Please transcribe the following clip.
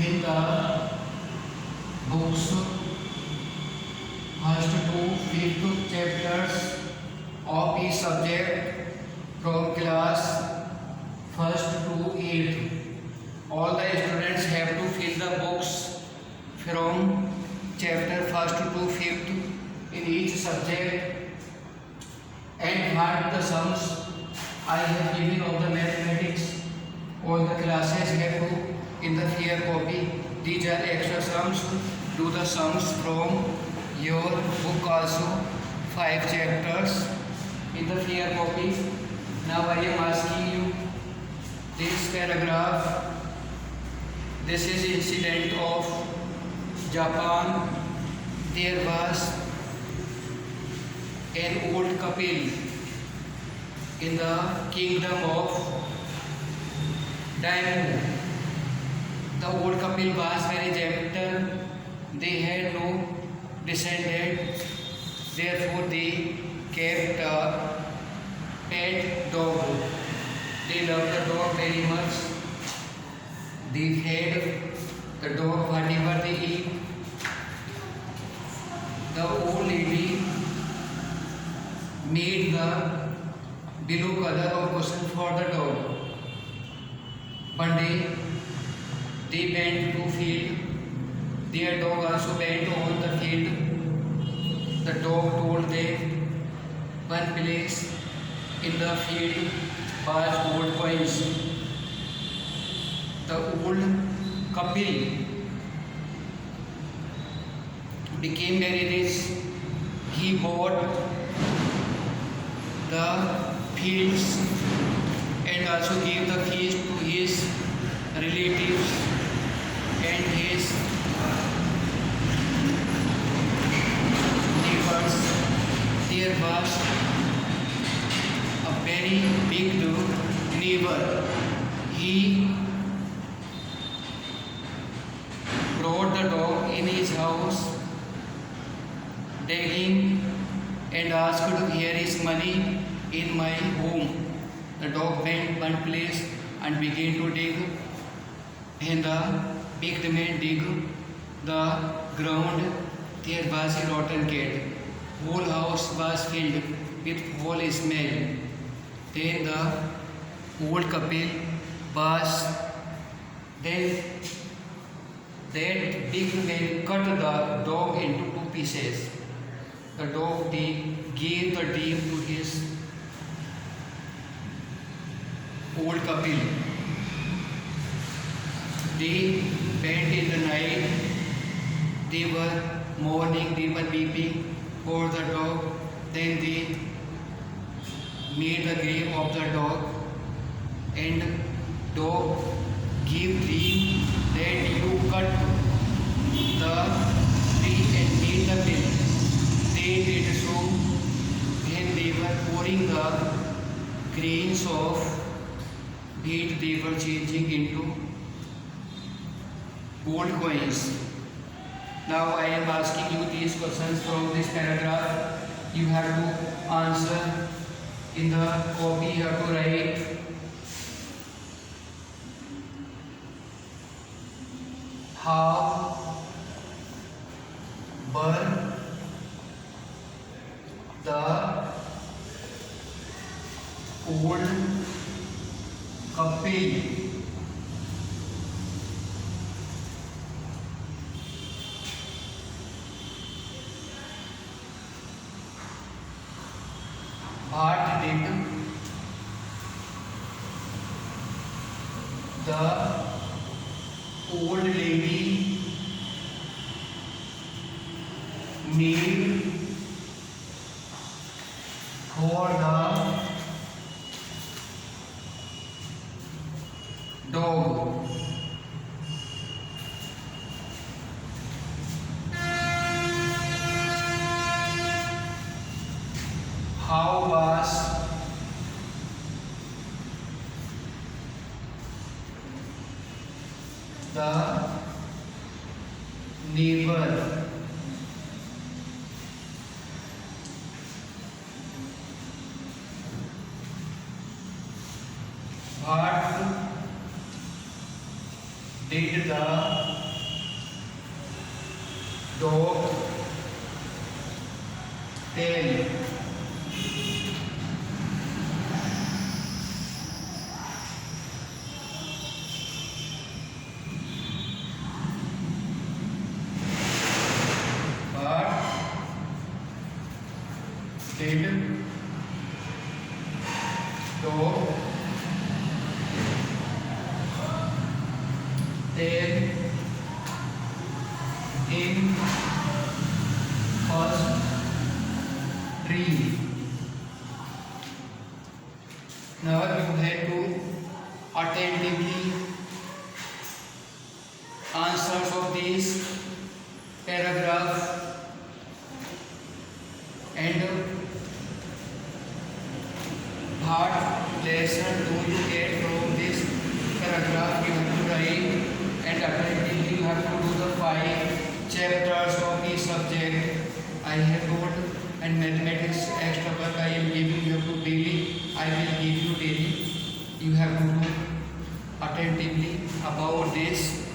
in the books first to fifth chapters of each subject from class first to eighth. All the students have to fill the books from chapter first to fifth in each subject, and mark the sums I have given of the mathematics. All the classes have to in the fair copy. These are extra sums. Do the sums from your book also. 5 chapters in the fair copy. Now I am asking you this paragraph. This is incident of Japan. There was an old couple in the kingdom of Daimyo. The old couple was very gentle. They had no descendant. Therefore, they kept a pet dog. They loved the dog very much. They fed the dog whatever they eat. The old lady made the blue color of cushion for the dog. One day, they went to field. Their dog also went on the field. The dog told them one place in the field was gold coins. The old couple became very rich. He bought the fields and also gave the keys to his relatives and his neighbors. There was a very big neighbor. He brought the dog in his house, begging and asked, "Here is money in my home." The dog went one place and began to dig. When the big man dig the ground, there was a rotten cat. Whole house was filled with foul smell. Then the old couple was then that big man cut the dog into 2 pieces. The dog gave the deer to his old couple. They went in the night. They were mourning, they were weeping for the dog. Then they made the grave of the dog, and dog gave dream that you cut the tree and made the bill. They did so. When they were pouring the grains of wheat, they were changing into gold coins. Now I am asking you these questions from this paragraph. You have to answer in the copy. You have to write how were the old couple what did the old lady made for the dog? How was the neighbor? What did the dog, tail. Bird, tail, dog, tail, in, first, tree. Now you have to attentively answers of this paragraph and what lesson do you get from this paragraph. You have to write and attentively you have to do the 5 chapters of the subject. I have told and mathematics extra work I am giving you to daily. I will give you daily. You have to do attentively about this